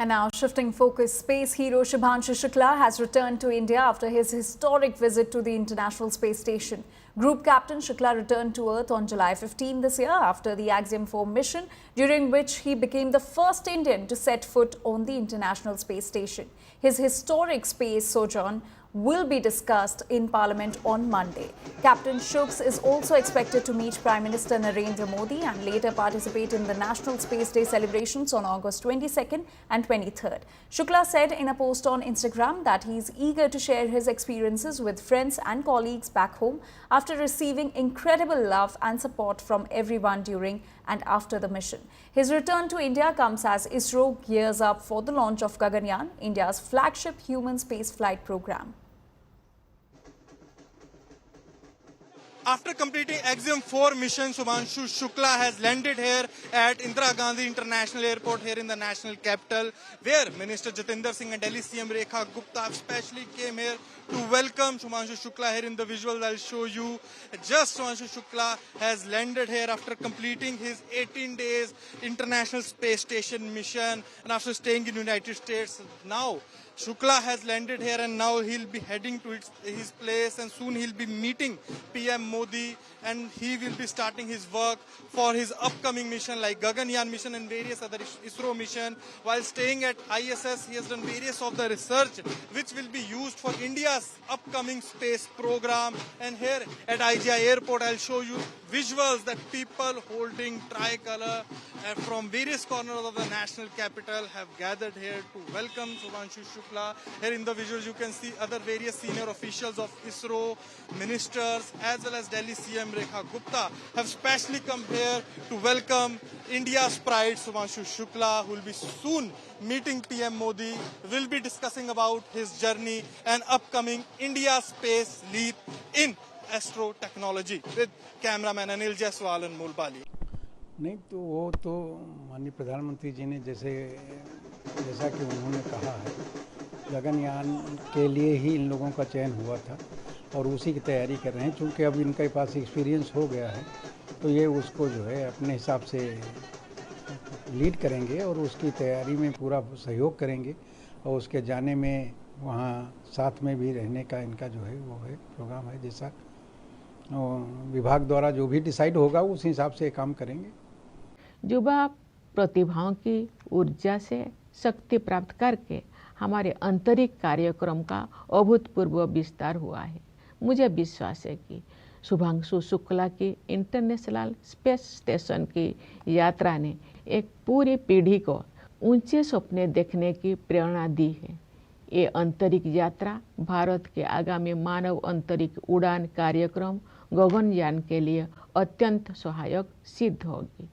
And now shifting focus, space hero Shubhanshu Shukla has returned to India after his historic visit to the International Space Station. Group Captain Shukla returned to Earth on July 15 this year after the Axiom 4 mission, during which he became the first Indian to set foot on the International Space Station. His historic space sojourn will be discussed in Parliament on Monday. Captain Shukla is also expected to meet Prime Minister Narendra Modi and later participate in the National Space Day celebrations on August 22nd and 23rd. Shukla said in a post on Instagram that he is eager to share his experiences with friends and colleagues back home after receiving incredible love and support from everyone during and after the mission. His return to India comes as ISRO gears up for the launch of Gaganyaan, India's flagship human space flight program. After completing Axiom 4 mission, Shubhanshu Shukla has landed here at Indira Gandhi International Airport here in the national capital, where Minister Jitendra Singh and Delhi CM Rekha Gupta especially came here to welcome Shubhanshu Shukla. Here in the visuals I'll show you. Just Shubhanshu Shukla has landed here after completing his 18 days International Space Station mission and after staying in United States. Now Shukla has landed here and now he'll be heading to his place, and soon he'll be meeting PM Modi, and he will be starting his work for his upcoming mission like Gaganyaan mission and various other ISRO mission. While staying at ISS, he has done various of the research which will be used for India's upcoming space program. And here at IGI Airport, I'll show you visuals that people holding tricolor from various corners of the national capital have gathered here to welcome Shubhanshu Shukla. Here in the visuals you can see other various senior officials of ISRO, ministers as well as Delhi CM Rekha Gupta have specially come here to welcome India's pride Shubhanshu Shukla, who will be soon meeting PM Modi. Will be discussing about his journey and upcoming India space leap in astro technology with cameraman Anil Jaiswal and Mulbali. नहीं तो वो तो माननीय प्रधानमंत्री जी ने जैसा कि उन्होंने कहा है, गगनयान के लिए ही इन लोगों का चयन हुआ था और उसी की तैयारी कर रहे हैं। चूँकि अब इनके पास एक्सपीरियंस हो गया है तो ये उसको जो है अपने हिसाब से लीड करेंगे और उसकी तैयारी में पूरा सहयोग करेंगे और उसके जाने में वहाँ साथ में भी रहने का इनका जो है वो है प्रोग्राम है। जैसा विभाग द्वारा जो भी डिसाइड होगा उस हिसाब से काम करेंगे। युवा प्रतिभाओं की ऊर्जा से शक्ति प्राप्त करके हमारे आंतरिक कार्यक्रम का अभूतपूर्व विस्तार हुआ है। मुझे विश्वास है कि शुभांशु शुक्ला की इंटरनेशनल स्पेस स्टेशन की यात्रा ने एक पूरी पीढ़ी को ऊंचे सपने देखने की प्रेरणा दी है। ये अंतरिक्ष यात्रा भारत के आगामी मानव अंतरिक्ष उड़ान कार्यक्रम गगनयान के लिए अत्यंत सहायक सिद्ध होगी।